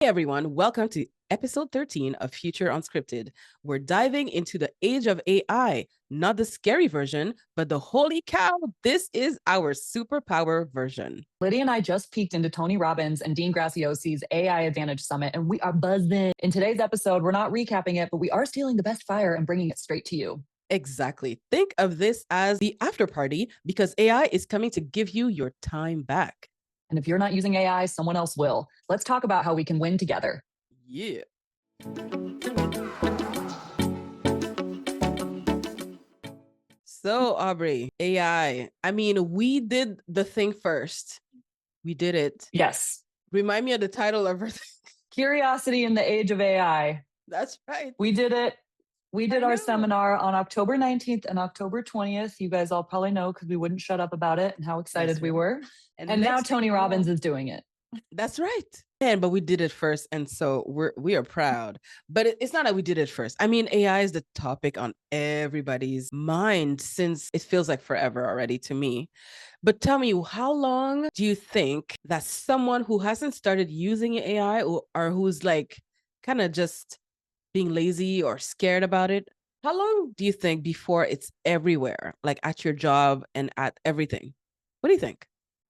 Hey everyone, welcome to episode 13 of Future Unscripted. We're diving into the age of AI, not the scary version, but the holy cow, this is our superpower version. Lydie and I just peeked into Tony Robbins and Dean Graziosi's AI Advantage Summit, and we are buzzing. In today's episode, we're not recapping it, but we are stealing the best fire and bringing it straight to you. Exactly. Think of this as the after party because AI is coming to give you your time back. And if you're not using AI, someone else will. Let's talk about how we can win together. Yeah. So, Aubrey, AI. I mean, we did the thing first. We did it. Yes. Remind me of the title of our thing. Curiosity in the Age of AI. That's right. We did it. We did our seminar on October 19th and October 20th. You guys all probably know because we wouldn't shut up about it and how excited we were. And now Tony Robbins is doing it. That's right. And but we did it first, and so we are proud. But it's not that we did it first. I mean, AI is the topic on everybody's mind since it feels like forever already to me. But tell me, how long do you think that someone who hasn't started using AI or who's like kind of just being lazy or scared about it, how long do you think before it's everywhere, like at your job and at everything? What do you think?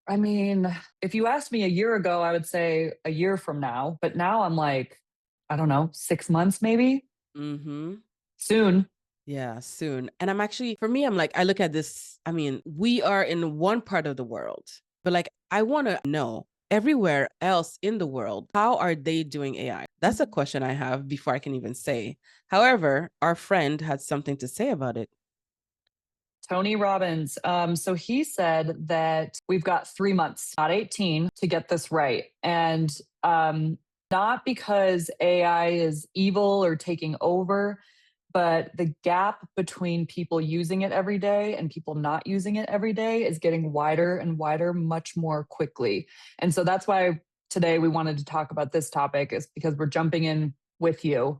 I mean, if you asked me a year ago, I would say a year from now. But now I'm like, I don't know, 6 months maybe. Mm-hmm. Soon. Yeah, soon. And I'm actually, for me, I'm like, I look at this. I mean, we are in one part of the world, but like, I want to know everywhere else in the world, how are they doing AI? That's a question I have before I can even say. However, our friend had something to say about it. Tony Robbins. So he said that we've got 3 months, not 18, to get this right. And not because AI is evil or taking over, but the gap between people using it every day and people not using it every day is getting wider and wider much more quickly. And so that's why today we wanted to talk about this topic, is because we're jumping in with you.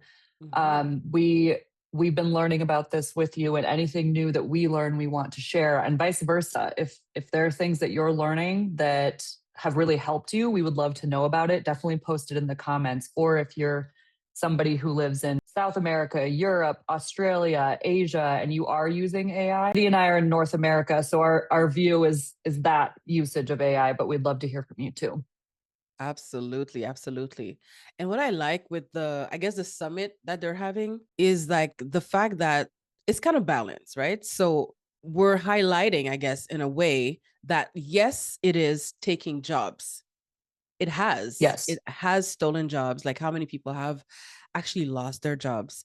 We've been learning about this with you, and anything new that we learn, we want to share, and vice versa. If there are things that you're learning that have really helped you, we would love to know about it. Definitely post it in the comments. Or if you're somebody who lives in South America, Europe, Australia, Asia, and you are using AI, Lee and I are in North America, so our view is that usage of AI, but we'd love to hear from you too. Absolutely, absolutely. And what I like with I guess the summit that they're having is like the fact that it's kind of balanced, right? So we're highlighting, I guess, in a way that yes, it is taking jobs. It has. Yes. It has stolen jobs. Like how many people have actually lost their jobs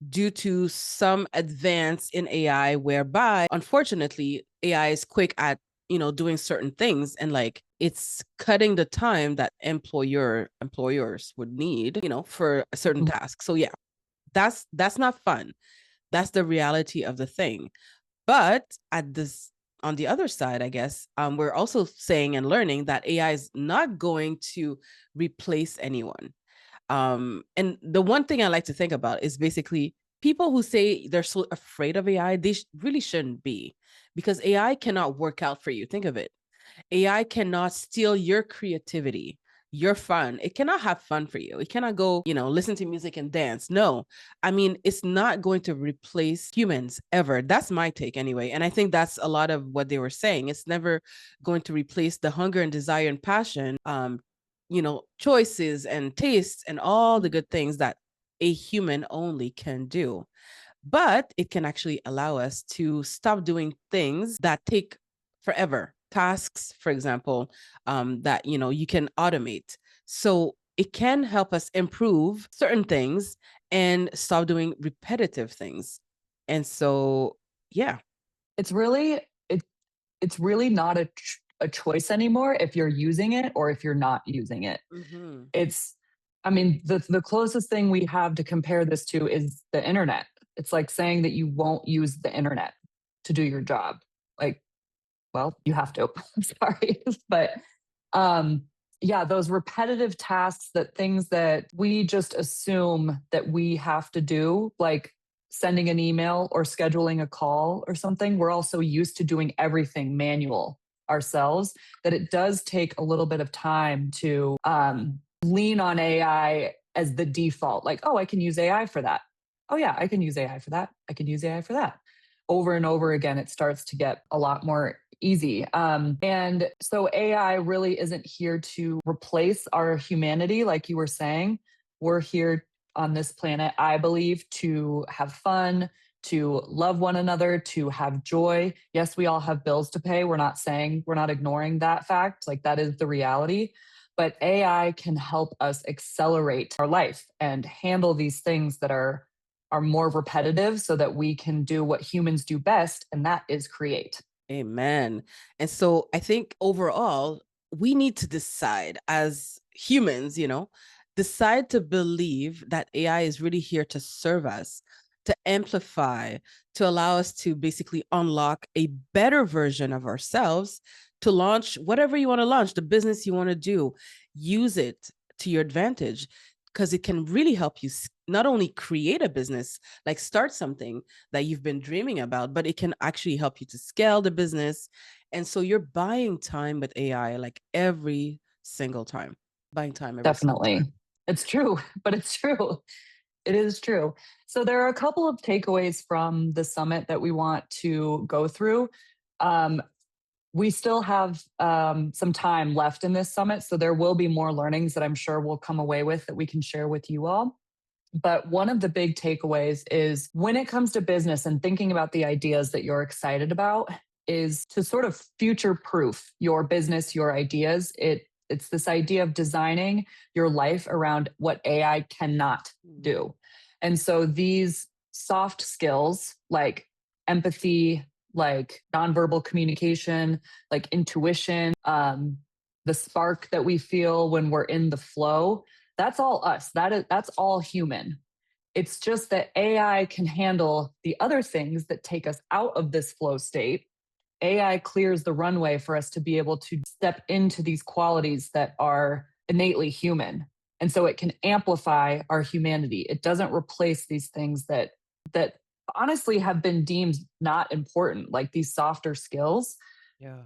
due to some advance in AI, whereby unfortunately AI is quick at doing certain things, and like it's cutting the time that employers would need for a certain task. So yeah, that's not fun. That's the reality of the thing. But at this on the other side, I guess, we're also saying and learning that AI is not going to replace anyone. And the one thing I like to think about is basically people who say they're so afraid of AI, they really shouldn't be, because AI cannot work out for you. Think of it. AI cannot steal your creativity, your fun. It cannot have fun for you. It cannot go, listen to music and dance. No, I mean, it's not going to replace humans ever. That's my take anyway. And I think that's a lot of what they were saying. It's never going to replace the hunger and desire and passion, choices and tastes and all the good things that a human only can do. But it can actually allow us to stop doing things that take forever. Tasks, for example, that you can automate. So it can help us improve certain things and stop doing repetitive things. And so, yeah, It's really it's really not a choice anymore if you're using it or if you're not using it. It's, I mean, the closest thing we have to compare this to is the internet. It's like saying that you won't use the internet to do your job. Like, well, you have to. I'm sorry. But yeah, those repetitive tasks, that things that we just assume that we have to do, like sending an email or scheduling a call or something, we're also used to doing everything manual ourselves, that it does take a little bit of time to lean on AI as the default. Like, oh, I can use AI for that. Oh, yeah, I can use AI for that. I can use AI for that. Over and over again, it starts to get a lot more easy. And so AI really isn't here to replace our humanity, like you were saying. We're here on this planet, I believe, to have fun, to love one another, to have joy. Yes, we all have bills to pay. We're not ignoring that fact. Like, that is the reality. But AI can help us accelerate our life and handle these things that are more repetitive so that we can do what humans do best, and that is create. Amen. And so I think overall, we need to decide as humans, decide to believe that AI is really here to serve us, to amplify, to allow us to basically unlock a better version of ourselves, to launch whatever you want to launch, the business you want to do, use it to your advantage because it can really help you not only create a business, like start something that you've been dreaming about, but it can actually help you to scale the business. And so you're buying time with AI like every single time, buying time every single Definitely. time. It's true, but it's true. It is true. So there are a couple of takeaways from the summit that we want to go through. Um, we still have some time left in this summit, so there will be more learnings that I'm sure we'll come away with that we can share with you all. But one of the big takeaways is when it comes to business and thinking about the ideas that you're excited about is to sort of future proof your business, your ideas. It's this idea of designing your life around what AI cannot do. And so these soft skills like empathy, like nonverbal communication, like intuition, the spark that we feel when we're in the flow, that's all us. That's all human. It's just that AI can handle the other things that take us out of this flow state. AI clears the runway for us to be able to step into these qualities that are innately human. And so it can amplify our humanity. It doesn't replace these things that honestly have been deemed not important, like these softer skills. Yeah.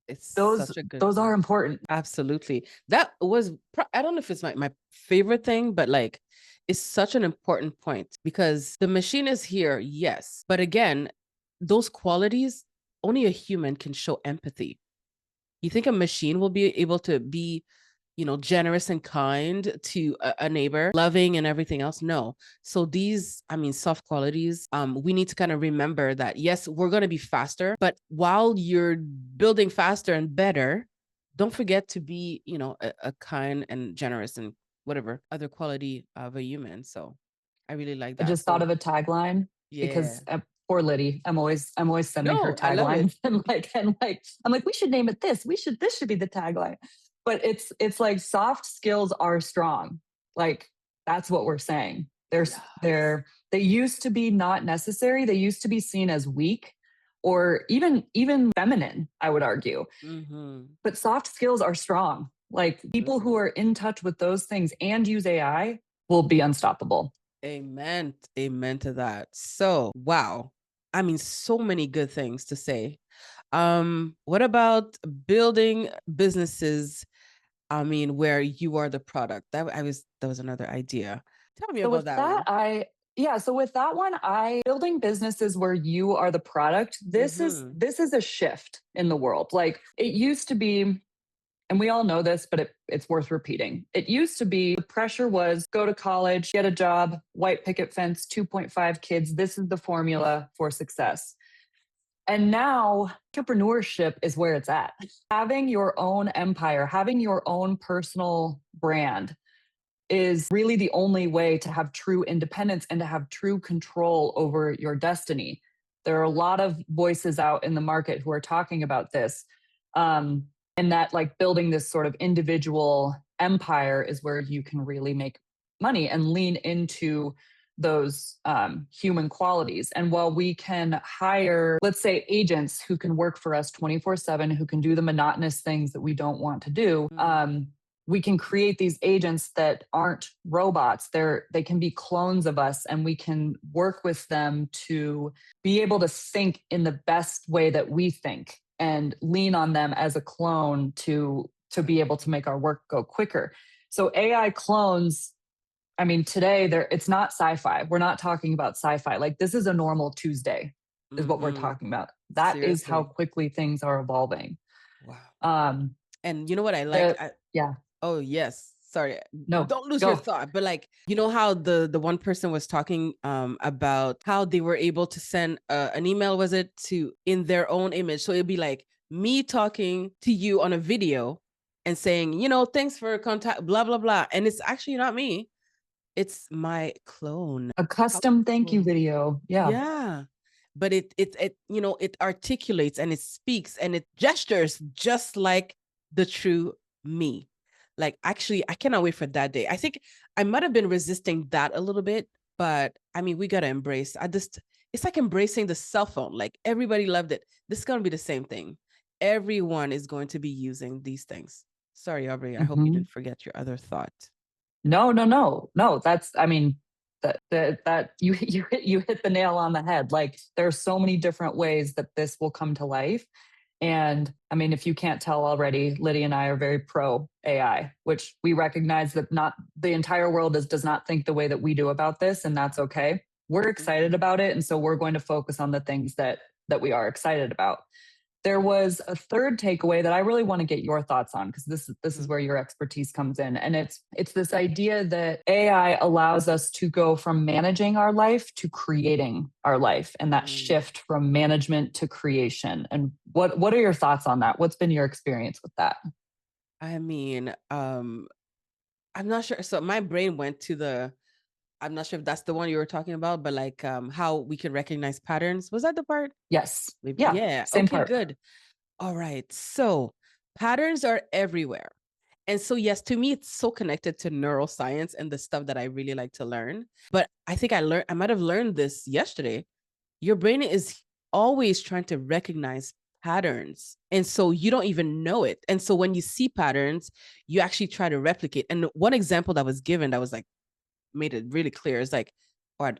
It's Those such a good those are point. important. Absolutely. That was, I don't know if it's my favorite thing, but like, it's such an important point because the machine is here, yes. But again, those qualities, only a human can show empathy. You think a machine will be able to be, generous and kind to a neighbor, loving and everything else? No. So these, soft qualities, we need to kind of remember that, yes, we're going to be faster, but while you're building faster and better, don't forget to be, a kind and generous and whatever other quality of a human. So I really like I that. just thought So of a tagline yeah. because poor Liddy, I'm always sending her No, I love it. taglines and I'm like, we should name it this. This should be the tagline. But it's like soft skills are strong. Like that's what we're saying. Yes. They used to be not necessary. They used to be seen as weak or even feminine, I would argue. Mm-hmm. But soft skills are strong. Like people who Absolutely. are in touch with those things and use AI will be unstoppable. Amen. Amen to that. So, wow. So many good things to say. What about building businesses? Where you are the product. That was another idea. Tell me So about with that that, one. so with that one, I building businesses where you are the product. Mm-hmm. This is a shift in the world. Like it used to be, and we all know this, but it's worth repeating. It used to be the pressure was go to college, get a job, white picket fence, 2.5 kids. This is the formula for success. And now entrepreneurship is where it's at. Having your own empire, having your own personal brand is really the only way to have true independence and to have true control over your destiny. There are a lot of voices out in the market who are talking about this. And that, like, building this sort of individual empire is where you can really make money and lean into those human qualities. And while we can hire, let's say, agents who can work for us 24/7, who can do the monotonous things that we don't want to do, we can create these agents that aren't robots. They can be clones of us, and we can work with them to be able to think in the best way that we think and lean on them as a clone to be able to make our work go quicker. So AI clones, I mean, today it's not sci-fi. We're not talking about sci-fi. Like, this is a normal Tuesday, is what we're talking about. That is how Seriously. quickly things are evolving. Wow. And you know what I like? Yeah. Oh, yes. Sorry. No, Don't lose your go. thought. But like, you know how the one person was talking about how they were able to send an email, was it, to in their own image? So it'd be like me talking to you on a video and saying, you know, thanks for contact, blah, blah, blah. And it's actually not me. It's my clone. A How custom thank you cool. video. Yeah. Yeah. But it you know, it articulates and it speaks and it gestures just like the true me. Like, actually, I cannot wait for that day. I think I might have been resisting that a little bit, but I mean, we gotta embrace. It's like embracing the cell phone. Like, everybody loved it. This is gonna be the same thing. Everyone is going to be using these things. Sorry, Aubrey. I hope you didn't forget your other thought. No. That's, I mean, that you hit the nail on the head. Like, there are so many different ways that this will come to life. And I mean, if you can't tell already, Lydie and I are very pro AI, which we recognize that not the entire world does not think the way that we do about this, and that's okay. We're excited about it, and so we're going to focus on the things that we are excited about. There was a third takeaway that I really want to get your thoughts on, because this is where your expertise comes in. And it's this idea that AI allows us to go from managing our life to creating our life, and that shift from management to creation. And what are your thoughts on that? What's been your experience with that? I mean, I'm not sure. So my brain went to I'm not sure if that's the one you were talking about, but like how we can recognize patterns. Was that the part? Yes. Maybe. Yeah. Yeah. Same Okay, part. good. All right. So patterns are everywhere. And so, yes, to me, it's so connected to neuroscience and the stuff that I really like to learn. But I think I might have learned this yesterday. Your brain is always trying to recognize patterns. And so you don't even know it. And so when you see patterns, you actually try to replicate. And one example that was given that was like, made it really clear is like, or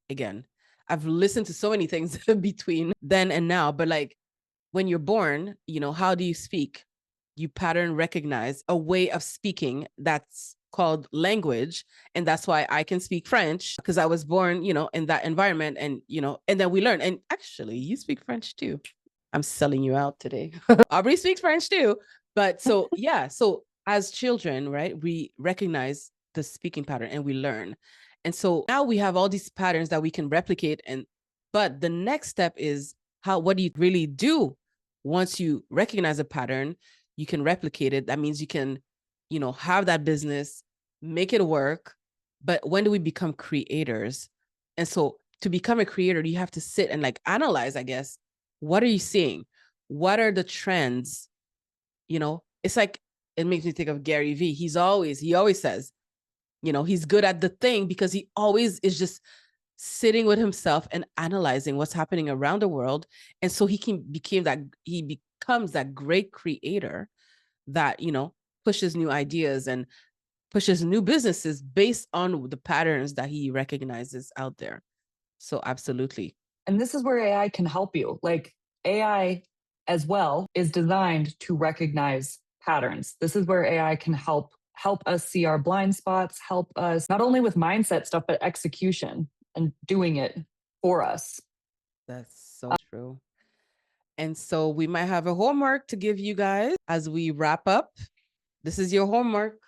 again, I've listened to so many things between then and now, but like, when you're born, you know, how do you speak? You pattern recognize a way of speaking that's called language. And that's why I can speak French, because I was born, you know, in that environment. And, you know, and then we learn. And actually, you speak French too. I'm selling you out today. Aubrey speaks French too. But so, yeah. So as children, right, we recognize the speaking pattern and we learn. And so now we have all these patterns that we can replicate. But the next step is what do you really do once you recognize a pattern? You can replicate it. That means you can, you know, have that business, make it work. But when do we become creators? And so to become a creator, you have to sit and like analyze, I guess, what are you seeing? What are the trends? You know, it's like, it makes me think of Gary Vee. He always says, you know, he's good at the thing because he always is just sitting with himself and analyzing what's happening around the world. And so he becomes that great creator that, you know, pushes new ideas and pushes new businesses based on the patterns that he recognizes out there. So absolutely. And this is where AI can help you. Like, AI as well is designed to recognize patterns. This is where AI can help us see our blind spots, help us not only with mindset stuff, but execution and doing it for us. That's so true. And so we might have a homework to give you guys as we wrap up. This is your homework.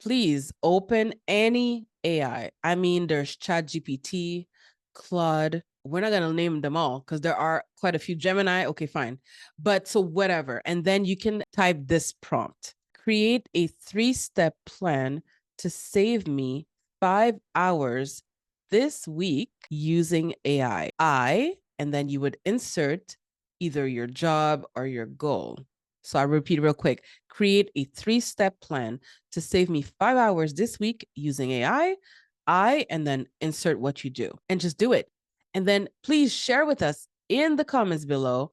Please open any AI. I mean, there's ChatGPT, Claude. We're not going to name them all because there are quite a few. Gemini. Okay, fine. But so whatever. And then you can type this prompt: create a 3-step plan to save me 5 hours this week using AI. And then you would insert either your job or your goal. So I'll repeat real quick: create a 3-step plan to save me 5 hours this week using AI. And then insert what you do and just do it. And then please share with us in the comments below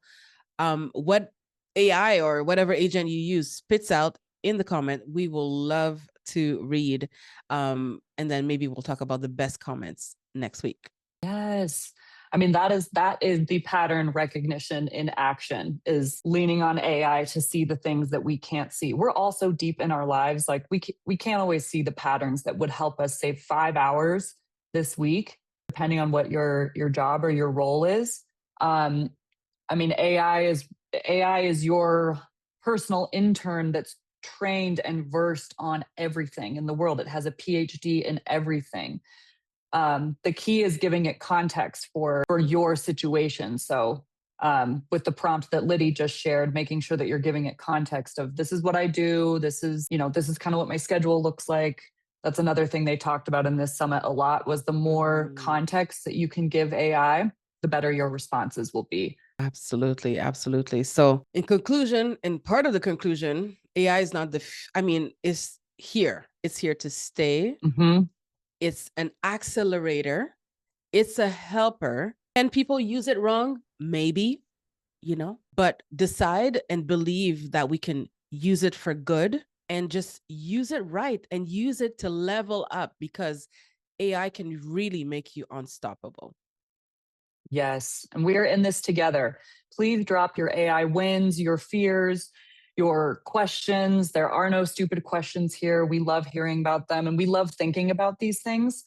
what AI or whatever agent you use spits out in the comment. We will love to read. And then maybe we'll talk about the best comments next week. Yes. I mean, that is the pattern recognition in action, is leaning on AI to see the things that we can't see. We're all so deep in our lives, like we can't always see the patterns that would help us save 5 hours this week, depending on what your job or your role is. I mean, AI is your personal intern that's trained and versed on everything in the world. It has a PhD in everything. The key is giving it context for your situation. So with the prompt that Lydie just shared, making sure that you're giving it context of, this is what I do. This is kind of what my schedule looks like. That's another thing they talked about in this summit a lot, was the more context that you can give AI, the better your responses will be. Absolutely. Absolutely. So in conclusion, and part of the conclusion, AI is not it's here. It's here to stay. Mm-hmm. It's an accelerator. It's a helper. And people use it wrong? Maybe, but decide and believe that we can use it for good, and just use it right and use it to level up, because AI can really make you unstoppable. Yes. And we're in this together. Please drop your AI wins, your fears, your questions. There are no stupid questions here. We love hearing about them, and we love thinking about these things.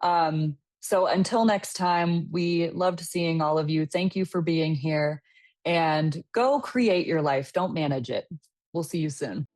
So until next time, we loved seeing all of you. Thank you for being here, and go create your life. Don't manage it. We'll see you soon.